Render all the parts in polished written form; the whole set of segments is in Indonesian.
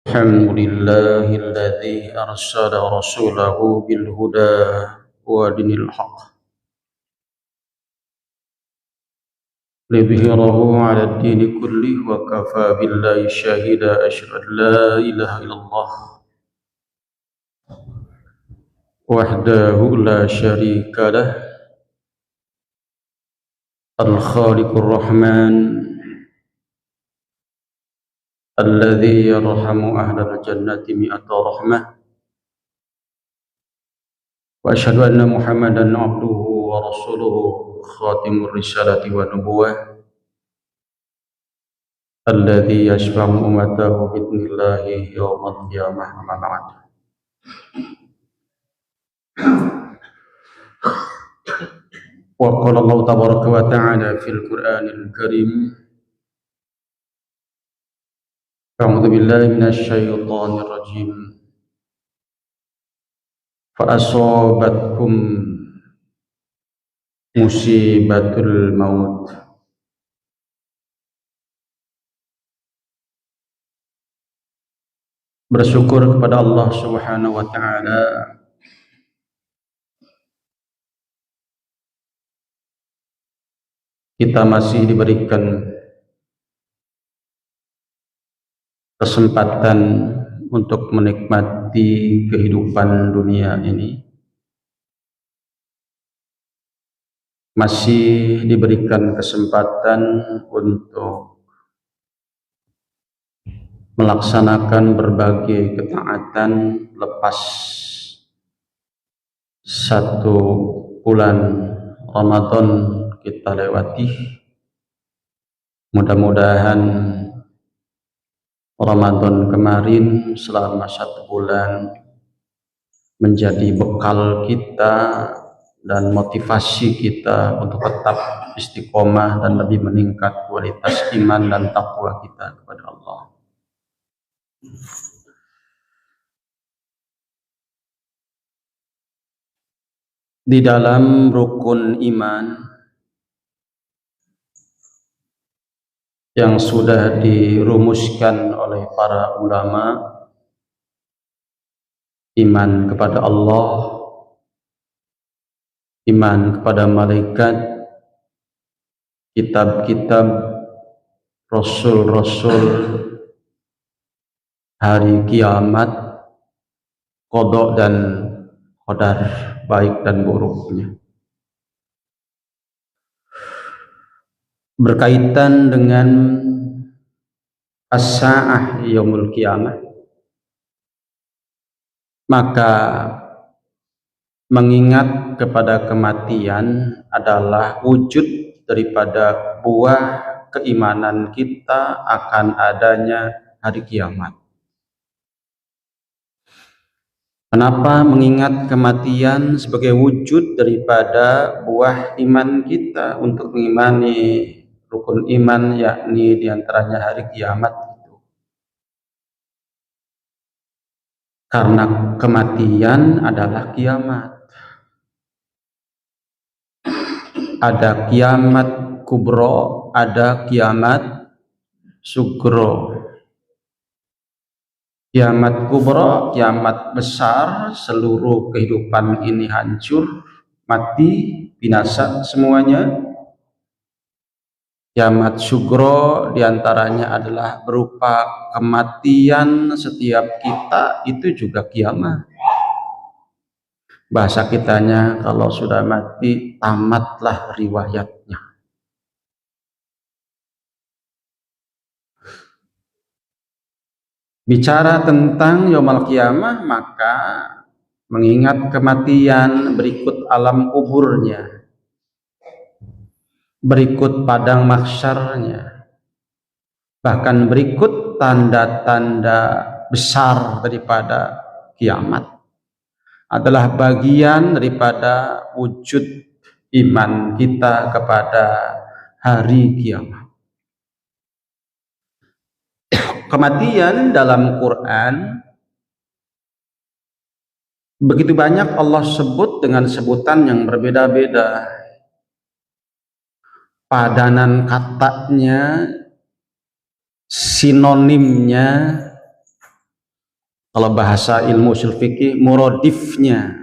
الحمد لله الذي أرسل رسوله بالهدى ودين الحق ليظهره على الدين كله وكفى بالله شهيدا أشهد أن لا إله إلا الله وحده لا شريك له الخالق الرحمن الذي يرحم أهل الجنة مئة رحمة وأشهد أن محمدا عبده ورسوله خاتم الرسالة والنبوة الذي يشفع أمته بإذن الله يوم القيامة. أما بعد وقال الله تبارك وتعالى في القرآن الكريم أعوذ بالله من الشيطان الرجيم فأصابتكم مصيبة الموت bersyukur kepada Allah Subhanahu wa taala kita masih diberikan kesempatan untuk menikmati kehidupan dunia ini, masih diberikan kesempatan untuk melaksanakan berbagai ketaatan lepas satu bulan Ramadan kita lewati. Mudah-mudahan Ramadan kemarin selama satu bulan menjadi bekal kita dan motivasi kita untuk tetap istiqomah dan lebih meningkat kualitas iman dan takwa kita kepada Allah. Di dalam rukun iman yang sudah dirumuskan oleh para ulama, iman kepada Allah, iman kepada malaikat, kitab-kitab, rasul-rasul, hari kiamat, qada dan qadar, baik dan buruknya. Berkaitan dengan as-sa'ah yaumul qiyamah, maka mengingat kepada kematian adalah wujud daripada buah keimanan kita akan adanya hari kiamat. Kenapa mengingat kematian sebagai wujud daripada buah iman kita untuk mengimani rukun iman, yakni diantaranya hari kiamat itu? Karena kematian adalah kiamat. Ada kiamat kubro, ada kiamat sugro. Kiamat kubro, kiamat besar, seluruh kehidupan ini hancur, mati, binasa semuanya. Kiamat sugro diantaranya adalah berupa kematian setiap kita, itu juga kiamat. Bahasa kitanya kalau sudah mati tamatlah riwayatnya. Bicara tentang yaumul qiyamah, maka mengingat kematian, berikut alam kuburnya, berikut padang mahsyarnya, bahkan berikut tanda-tanda besar daripada kiamat, adalah bagian daripada wujud iman kita kepada hari kiamat. Kematian dalam Quran begitu banyak Allah sebut dengan sebutan yang berbeda-beda. Padanan katanya, sinonimnya Kalau bahasa ilmu usul fikih, muradifnya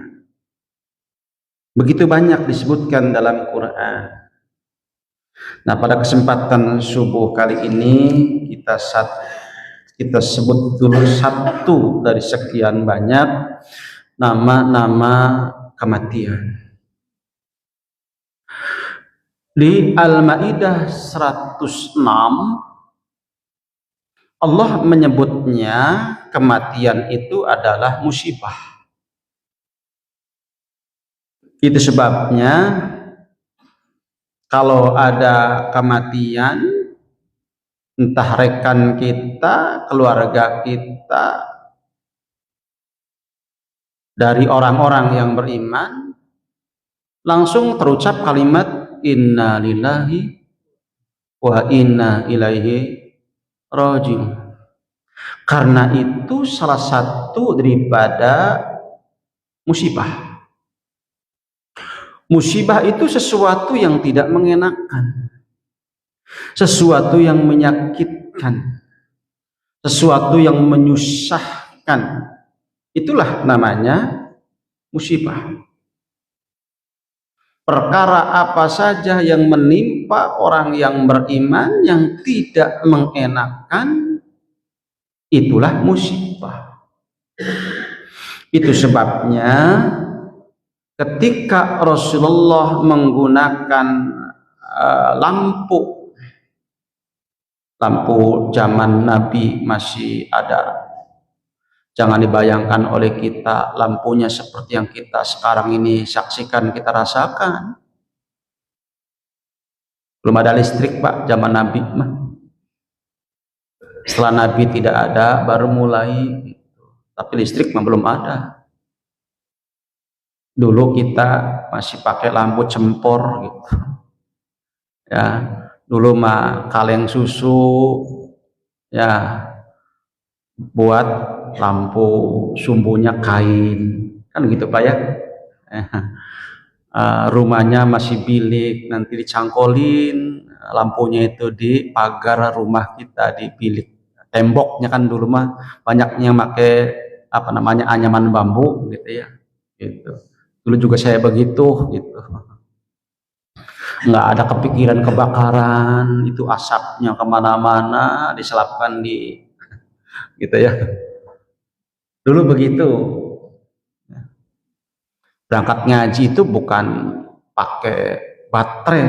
begitu banyak disebutkan dalam Quran. Nah, pada kesempatan subuh kali ini kita sebut dulu satu dari sekian banyak nama-nama kematian. Di Al-Maidah 106 Allah menyebutnya kematian itu adalah musibah. Itu sebabnya kalau ada kematian, entah rekan kita, keluarga kita, dari orang-orang yang beriman, langsung terucap kalimat inna lillahi wa inna ilaihi raji'un. Karena itu salah satu daripada musibah. Musibah itu sesuatu yang tidak mengenakan, sesuatu yang menyakitkan, sesuatu yang menyusahkan. Itulah namanya musibah. Perkara apa saja yang menimpa orang yang beriman yang tidak mengenakan, itulah musibah. Itu sebabnya ketika Rasulullah menggunakan lampu zaman Nabi masih ada. Jangan dibayangkan oleh kita lampunya seperti yang kita sekarang ini saksikan, kita rasakan. Belum ada listrik, Pak, zaman Nabi mah. Setelah Nabi tidak ada, baru mulai. Tapi listrik mah belum ada. Dulu kita masih pakai lampu cempor gitu. Ya, dulu mah kaleng susu, ya, buat lampu sumbunya kain, kan gitu Pak ya. Rumahnya masih bilik, nanti dicangkolin lampunya itu di pagar rumah kita, di bilik. Temboknya kan dulu mah banyaknya pakai apa namanya anyaman bambu gitu ya. Gitu. Dulu juga saya begitu gitu. Nggak ada kepikiran kebakaran, itu asapnya kemana-mana diselapkan di gitu ya. Dulu begitu. Berangkat ngaji itu bukan pakai baterai,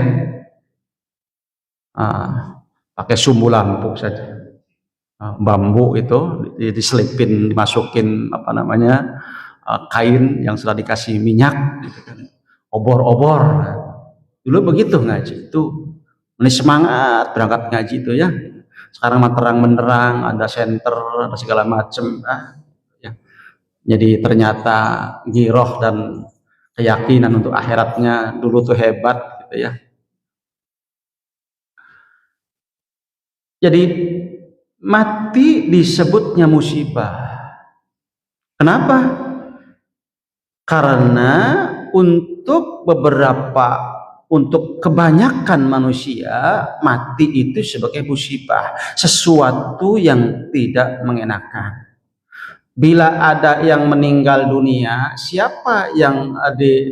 pakai sumbu lampu saja. Bambu itu diselipin, dimasukin apa namanya kain yang sudah dikasih minyak, gitu kan. Obor-obor. Dulu begitu ngaji itu, ini semangat berangkat ngaji itu ya. Sekarang mah terang benderang, ada senter, ada segala macam. Ya. Jadi ternyata giroh dan keyakinan untuk akhiratnya dulu tuh hebat gitu ya. Jadi mati disebutnya musibah. Kenapa? Karena untuk kebanyakan manusia mati itu sebagai musibah, sesuatu yang tidak mengenakan. Bila ada yang meninggal dunia, siapa yang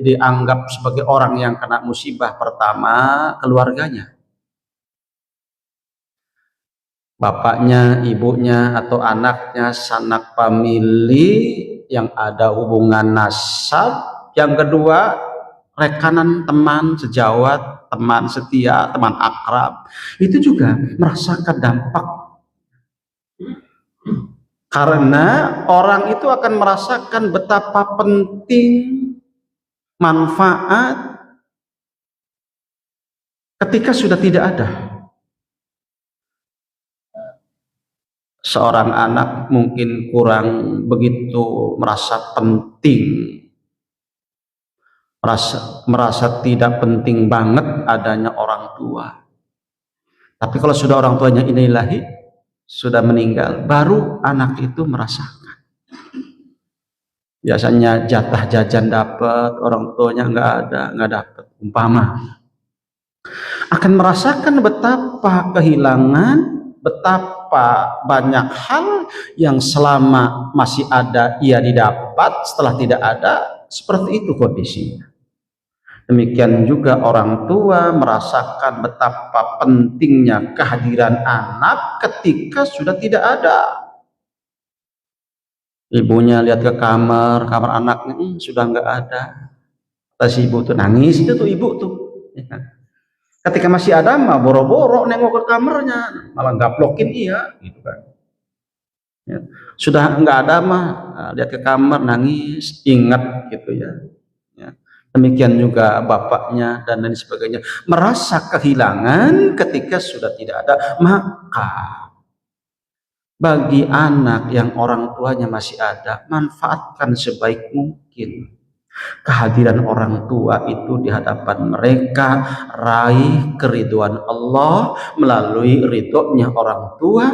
dianggap sebagai orang yang kena musibah pertama? Keluarganya. Bapaknya, ibunya, atau anaknya, sanak famili yang ada hubungan nasab. Yang kedua, rekanan teman sejawat, teman setia, teman akrab. Itu juga merasakan dampak. Karena orang itu akan merasakan betapa penting manfaat ketika sudah tidak ada. Seorang anak mungkin kurang begitu merasa penting, merasa tidak penting banget adanya orang tua. Tapi kalau sudah orang tuanya inilahi, sudah meninggal, baru anak itu merasakan. Biasanya jatah jajan dapat, orang tuanya nggak dapat, umpama. Akan merasakan betapa kehilangan, betapa betapa banyak hal yang selama masih ada ia didapat, setelah tidak ada, seperti itu kondisinya. Demikian juga orang tua merasakan betapa pentingnya kehadiran anak ketika sudah tidak ada. Ibunya lihat ke kamar anaknya, sudah nggak ada. Kata si ibu tuh nangis, itu tuh ibu tuh. Ketika masih ada mah boro-boro nengok ke kamarnya, malah gaplokin iya, gitu kan. Ya. Sudah nggak ada mah lihat ke kamar nangis, ingat gitu ya. Ya. Demikian juga bapaknya dan lain sebagainya, merasa kehilangan ketika sudah tidak ada. Maka bagi anak yang orang tuanya masih ada, manfaatkan sebaik mungkin kehadiran orang tua itu di hadapan mereka. Raih keriduan Allah melalui ridhonya orang tua,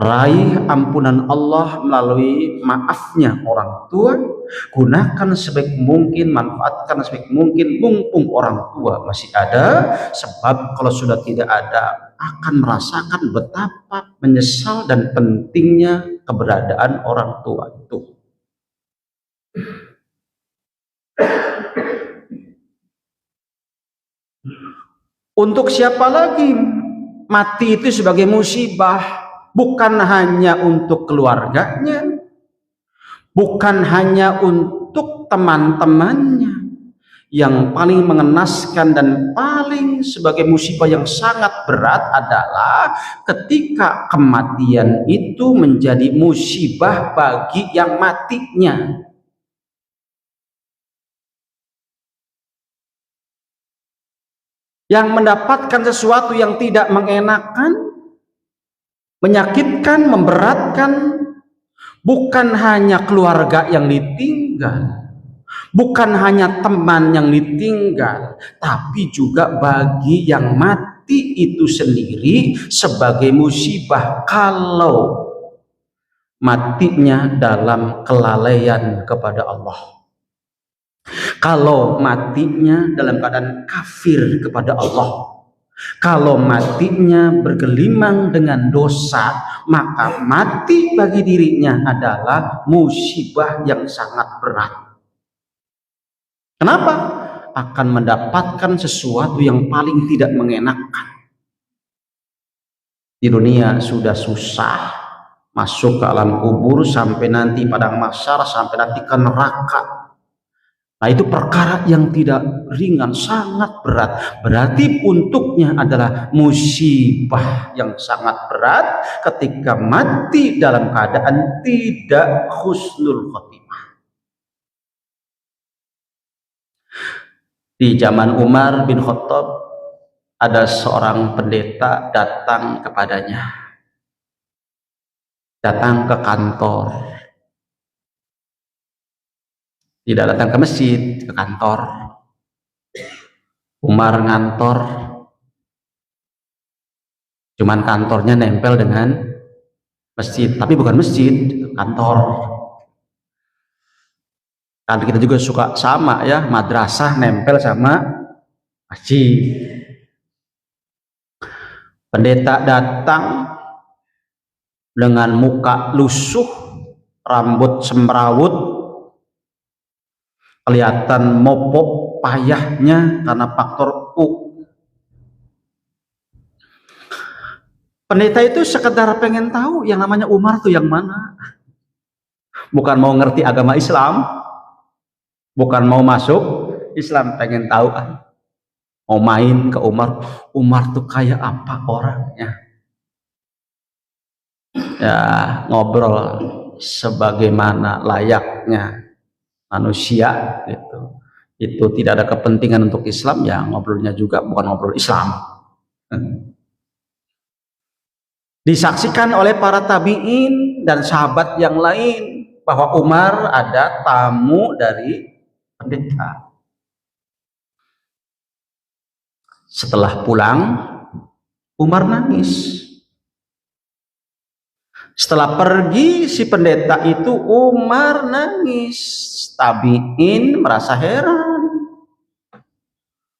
raih ampunan Allah melalui maafnya orang tua. Gunakan sebaik mungkin, manfaatkan sebaik mungkin mumpung orang tua masih ada, sebab kalau sudah tidak ada akan merasakan betapa menyesal dan pentingnya keberadaan orang tua itu. Untuk siapa lagi mati itu sebagai musibah? Bukan hanya untuk keluarganya, bukan hanya untuk teman-temannya. Yang paling mengenaskan dan paling sebagai musibah yang sangat berat adalah ketika kematian itu menjadi musibah bagi yang matinya. Yang mendapatkan sesuatu yang tidak mengenakan, menyakitkan, memberatkan, bukan hanya keluarga yang ditinggal, bukan hanya teman yang ditinggal, tapi juga bagi yang mati itu sendiri sebagai musibah kalau matinya dalam kelalaian kepada Allah. Kalau matinya dalam keadaan kafir kepada Allah, kalau matinya bergelimang dengan dosa, maka mati bagi dirinya adalah musibah yang sangat berat. Kenapa? Akan mendapatkan sesuatu yang paling tidak mengenakan. Di dunia sudah susah, masuk ke alam kubur, sampai nanti padang mahsyar, sampai nanti ke neraka. Nah, itu perkara yang tidak ringan, sangat berat. Berarti untuknya adalah musibah yang sangat berat ketika mati dalam keadaan tidak husnul khotimah. Di zaman Umar bin Khattab, ada seorang pendeta datang kepadanya, datang ke kantor. Tidak datang ke masjid, ke kantor. Umar ngantor, cuman kantornya nempel dengan masjid, tapi bukan masjid, kantor. Kan kita juga suka sama ya, madrasah nempel sama masjid. Pendeta datang dengan muka lusuh, rambut semrawut, kelihatan mopok payahnya karena faktor U. Pendeta itu sekedar pengen tahu yang namanya Umar tuh yang mana. Bukan mau ngerti agama Islam, bukan mau masuk Islam, pengen tahu mau main ke Umar. Umar tuh kayak apa orangnya? Ya, ngobrol sebagaimana layaknya manusia gitu. Itu tidak ada kepentingan untuk Islam, ya ngobrolnya juga bukan ngobrol Islam. Disaksikan oleh para tabi'in dan sahabat yang lain bahwa Umar ada tamu dari pendeta. Setelah pulang, Umar nangis. Setelah pergi si pendeta itu, Umar nangis. Tabi'in merasa heran.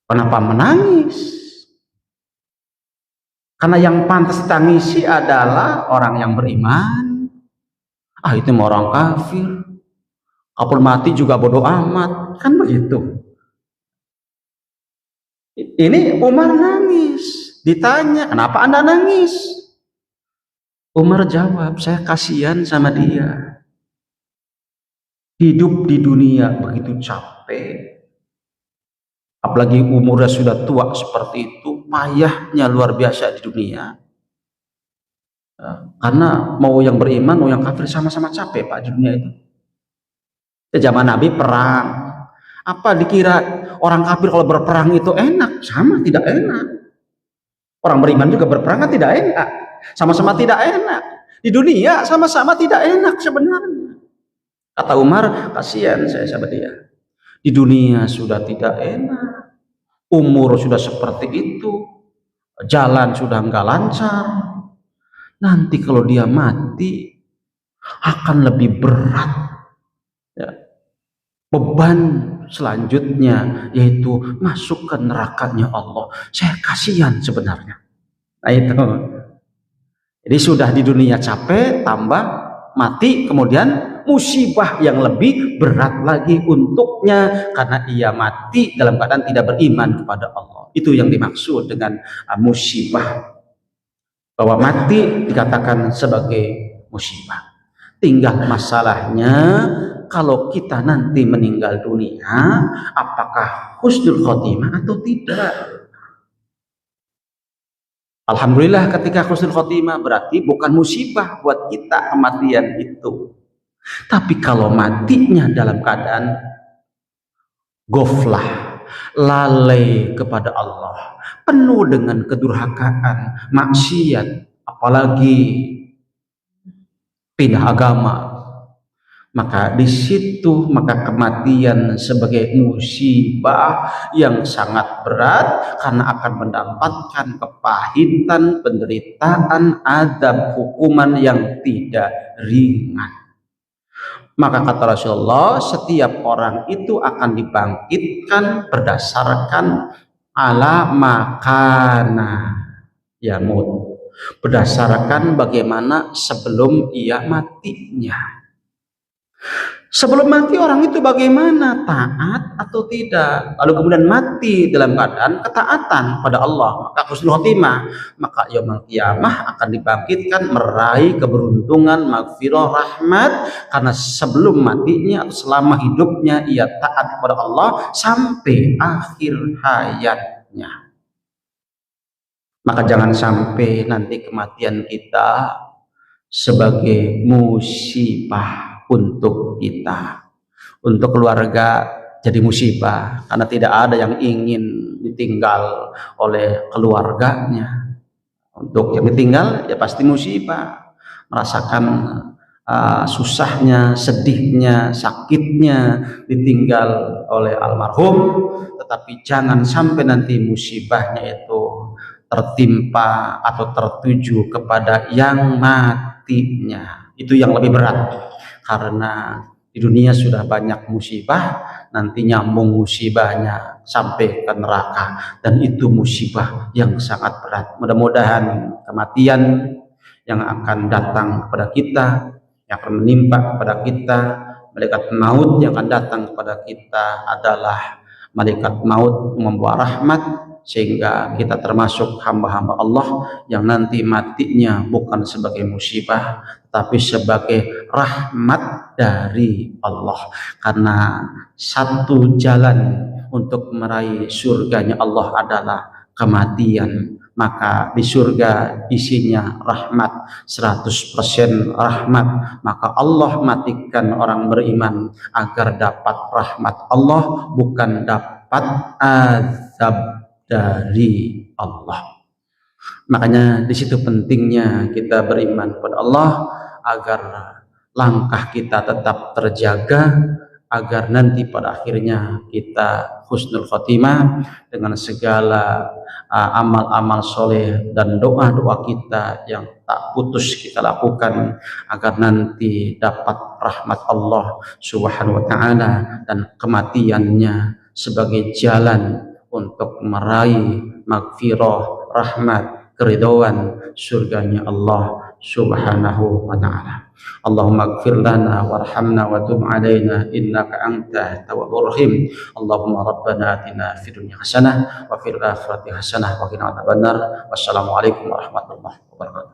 Kenapa menangis? Karena yang pantas ditangisi adalah orang yang beriman. Itu mah orang kafir. Kapul mati juga bodoh amat. Kan begitu. Ini Umar nangis. Ditanya, kenapa Anda nangis? Umar jawab, saya kasihan sama dia. Hidup di dunia begitu capek. Apalagi umurnya sudah tua seperti itu, payahnya luar biasa di dunia. Karena mau yang beriman, mau yang kafir sama-sama capek Pak di dunia itu. Zaman Nabi perang. Apa dikira orang kafir kalau berperang itu enak? Sama, tidak enak. Orang beriman juga berperang kan tidak enak. Sama-sama tidak enak. Di dunia sama-sama tidak enak sebenarnya. Kata Umar, kasihan saya sama dia. Di dunia sudah tidak enak. Umur sudah seperti itu. Jalan sudah enggak lancar. Nanti kalau dia mati akan lebih berat. Ya. Beban selanjutnya yaitu masuk ke nerakanya Allah. Saya kasihan sebenarnya. Nah itu. Jadi sudah di dunia capek, tambah mati, kemudian musibah yang lebih berat lagi untuknya karena ia mati dalam keadaan tidak beriman kepada Allah. Itu yang dimaksud dengan musibah. Bahwa mati dikatakan sebagai musibah. Tinggal masalahnya kalau kita nanti meninggal dunia, apakah husnul khotimah atau tidak? Alhamdulillah ketika husnul khotimah berarti bukan musibah buat kita kematian itu. Tapi kalau matinya dalam keadaan ghaflah, lalai kepada Allah, penuh dengan kedurhakaan, maksiat, apalagi pindah agama, maka di situ kematian sebagai musibah yang sangat berat karena akan mendapatkan kepahitan, penderitaan, adab, hukuman yang tidak ringan. Maka kata Rasulullah, setiap orang itu akan dibangkitkan berdasarkan ala makana yamut, berdasarkan bagaimana sebelum ia matinya. Sebelum mati orang itu bagaimana? Taat atau tidak? Lalu kemudian mati dalam keadaan ketaatan pada Allah, maka husnul khotimah. Maka yaumul qiyamah akan dibangkitkan meraih keberuntungan, maghfirah, rahmat, karena sebelum matinya atau selama hidupnya ia taat kepada Allah sampai akhir hayatnya. Maka jangan sampai nanti kematian kita sebagai musibah untuk kita, untuk keluarga jadi musibah karena tidak ada yang ingin ditinggal oleh keluarganya. Untuk yang ditinggal ya pasti musibah, merasakan susahnya, sedihnya, sakitnya ditinggal oleh almarhum. Tetapi jangan sampai nanti musibahnya itu tertimpa atau tertuju kepada yang matinya. Itu yang lebih berat. Karena di dunia sudah banyak musibah, nanti nyambung musibahnya sampai ke neraka, dan itu musibah yang sangat berat. Mudah-mudahan kematian yang akan datang kepada kita, yang akan menimpa kepada kita, malaikat maut yang akan datang kepada kita adalah malaikat maut membawa rahmat, sehingga kita termasuk hamba-hamba Allah yang nanti matinya bukan sebagai musibah tapi sebagai rahmat dari Allah. Karena satu jalan untuk meraih surganya Allah adalah kematian. Maka di surga isinya rahmat, 100% rahmat. Maka Allah matikan orang beriman agar dapat rahmat Allah, bukan dapat azab dari Allah. Makanya di situ pentingnya kita beriman kepada Allah agar langkah kita tetap terjaga, agar nanti pada akhirnya kita husnul khotimah dengan segala amal-amal soleh dan doa-doa kita yang tak putus kita lakukan, agar nanti dapat rahmat Allah Subhanahu wa ta'ala dan kematiannya sebagai jalan untuk meraih maghfirah, rahmat keridhaan surganya Allah Subhanahu wa ta'ala. Allahumma ighfir lana warhamna wa tub alaina innaka antat tawwabur rahim. Allahumma rabbana atina fid dunya hasanah wa fil akhirati hasanah wa qina adzabannar. Wassalamualaikum warahmatullahi wabarakatuh.